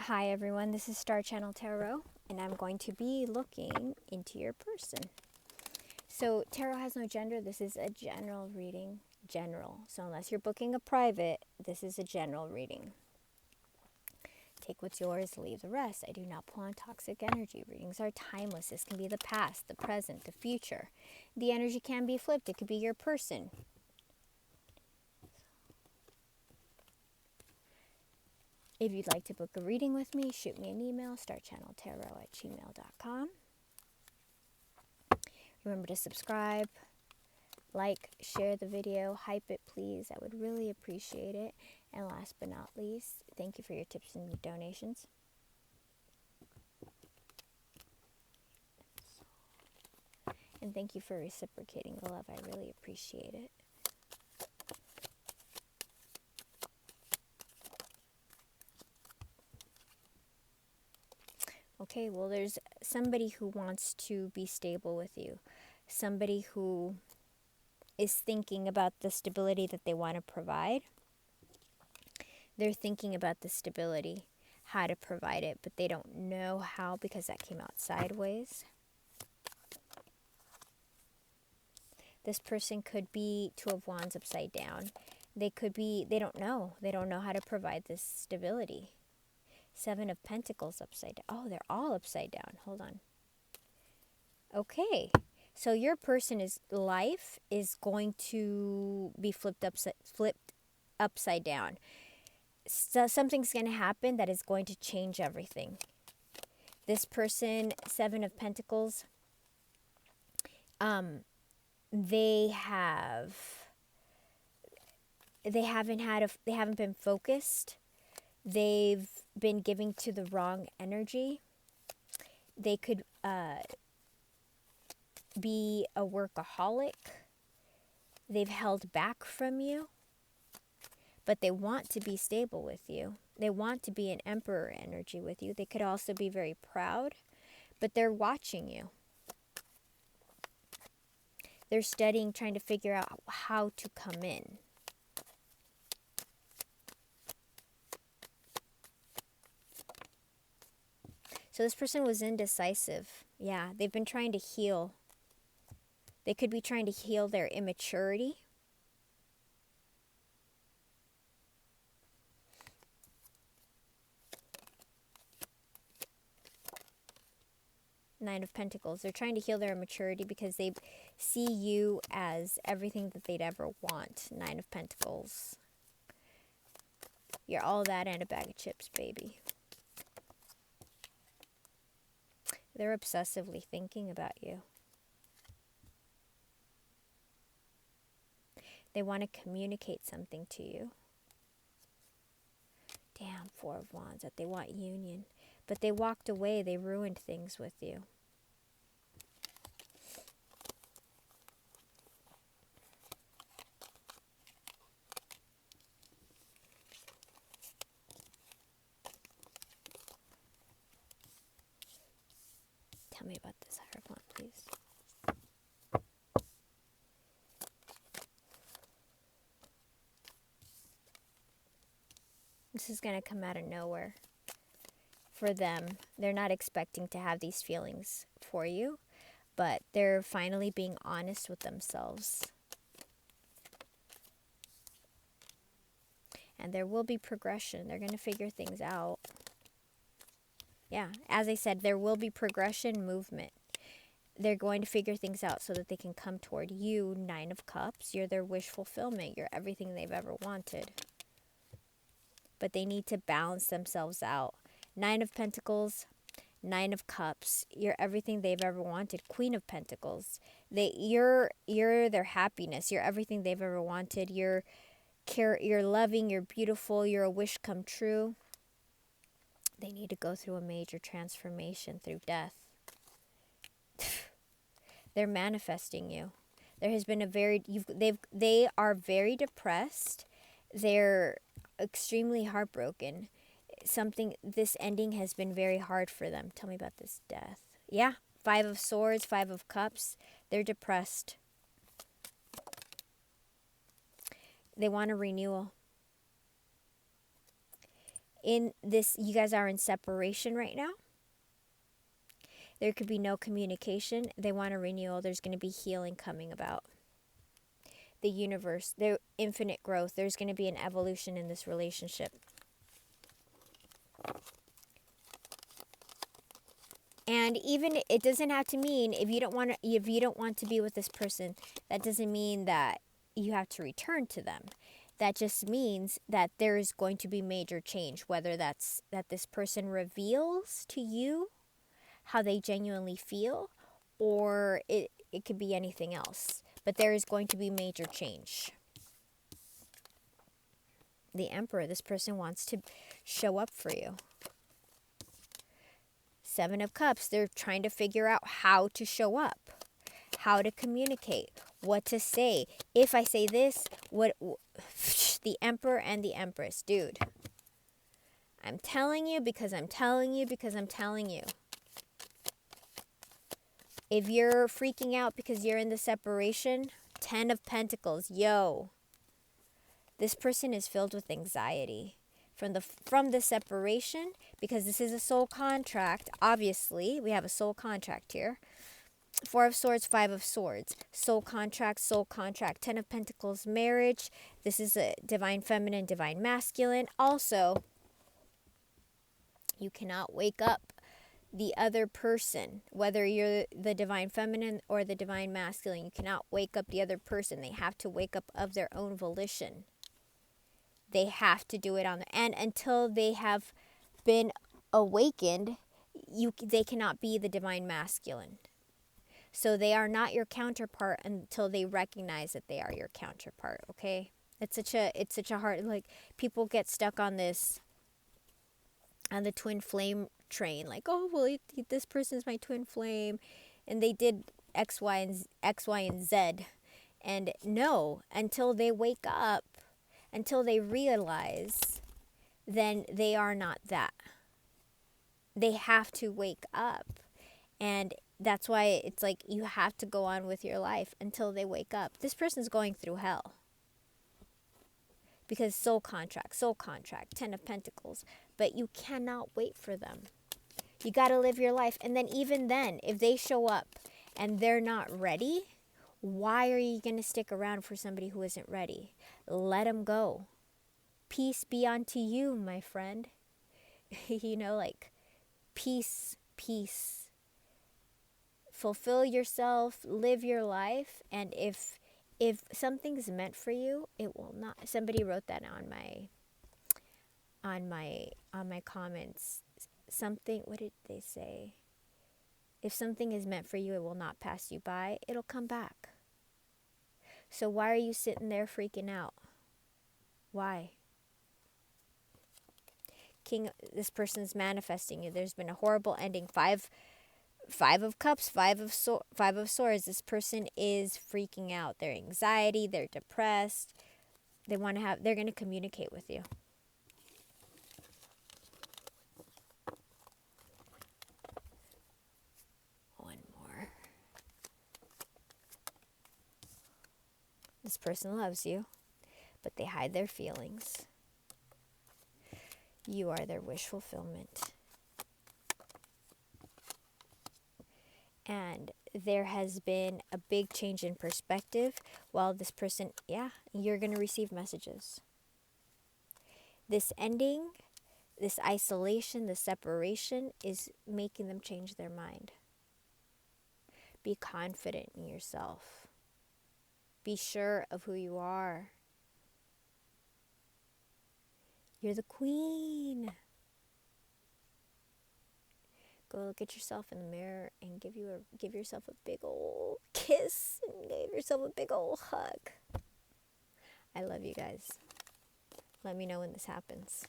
Hi everyone, this is Star Channel Tarot, and I'm going to be looking into your person. So tarot has no gender. This is a general reading. General. So unless you're booking a private, this is a general reading. Take what's yours, leave the rest. I do not pull on toxic energy. Readings are timeless. This can be the past, the present, the future. The energy can be flipped. It could be your person. If you'd like to book a reading with me, shoot me an email, starchanneltarot@gmail.com. Remember to subscribe, like, share the video, hype it please. I would really appreciate it. And last but not least, thank you for your tips and your donations. And thank you for reciprocating the love. I really appreciate it. Okay, well, there's somebody who wants to be stable with you. Somebody who is thinking about the stability that they want to provide. They're thinking about the stability, how to provide it, but they don't know how because that came out sideways. This person could be Two of Wands upside down. They could be, they don't know. They don't know how to provide this stability. Seven of Pentacles upside down. Oh, they're all upside down. Hold on. Okay. So your person's life is going to be flipped upside down. So something's going to happen that is going to change everything. This person, Seven of Pentacles, they haven't been focused. They've been giving to the wrong energy. They could be a workaholic. They've held back from you, but they want to be stable with you. They want to be an emperor energy with you. They could also be very proud, but they're watching you. They're studying, trying to figure out how to come in. So this person was indecisive. Yeah, they've been trying to heal. They could be trying to heal their immaturity. Nine of Pentacles. They're trying to heal their immaturity because they see you as everything that they'd ever want. Nine of Pentacles. You're all that and a bag of chips, baby. They're obsessively thinking about you. They want to communicate something to you. Damn, Four of Wands, that they want union. But they walked away. They ruined things with you. Tell me about this Hierophant, please. This is going to come out of nowhere for them. They're not expecting to have these feelings for you, but they're finally being honest with themselves. And there will be progression. They're going to figure things out. Yeah, as I said, there will be progression, movement. They're going to figure things out so that they can come toward you. Nine of Cups. You're their wish fulfillment. You're everything they've ever wanted. But they need to balance themselves out. Nine of Pentacles, Nine of Cups. You're everything they've ever wanted. Queen of Pentacles. You're their happiness. You're everything they've ever wanted. You're loving. You're beautiful. You're a wish come true. They need to go through a major transformation through death. They're manifesting you. There has been they are very depressed. They're extremely heartbroken. This ending has been very hard for them. Tell me about this death. Yeah, Five of Swords, Five of Cups. They're depressed. They want a renewal. in this, you guys are in separation right now. There could be no communication. They want a renewal. There's going to be healing coming about. The universe, their infinite growth. There's going to be an evolution in this relationship. And even it doesn't have to mean if you don't want to be with this person, that doesn't mean that you have to return to them. That just means that there is going to be major change, whether that's that this person reveals to you how they genuinely feel, or it could be anything else. But there is going to be major change. The Emperor, this person wants to show up for you. Seven of Cups, they're trying to figure out how to show up, how to communicate, what to say. If I say this, what the Emperor and the Empress, dude. I'm telling you because I'm telling you because I'm telling you. If you're freaking out because you're in the separation, 10 of Pentacles, yo. This person is filled with anxiety from the separation, because this is a soul contract. Obviously, we have a soul contract here. 4 of Swords, 5 of Swords. Soul contract, soul contract. 10 of Pentacles, marriage. This is a divine feminine, divine masculine. Also, you cannot wake up the other person, whether you're the divine feminine or the divine masculine. You cannot wake up the other person. They have to wake up of their own volition. They have to do it on their end. Until they have been awakened, they cannot be the divine masculine. So they are not your counterpart until they recognize that they are your counterpart, okay? It's such a hard, like, people get stuck on this, on the twin flame train, like, oh, well, this person's my twin flame, and they did X, Y, and Z. And no, until they wake up, until they realize, then they are not that. They have to wake up. And that's why it's like you have to go on with your life until they wake up. This person's going through hell. Because soul contract, 10 of Pentacles. But you cannot wait for them. You got to live your life. And then even then, if they show up and they're not ready, why are you going to stick around for somebody who isn't ready? Let them go. Peace be unto you, my friend. You know, like, peace. Fulfill yourself, live your life, and if something's meant for you, it will not. Somebody wrote that on my comments. Something, what did they say? If something is meant for you, it will not pass you by. It'll come back. So why are you sitting there freaking out? Why? King, this person's manifesting you. There's been a horrible ending. Five of Cups, 5 of Swords. This person is freaking out. Their anxiety, they're depressed. They're going to communicate with you. One more. This person loves you, but they hide their feelings. You are their wish fulfillment. And there has been a big change in perspective. While this person, you're going to receive messages. This ending, this isolation, this separation is making them change their mind. Be confident in yourself. Be sure of who you are. You're the queen. Go look at yourself in the mirror and give yourself a big old kiss and give yourself a big old hug. I love you guys. Let me know when this happens.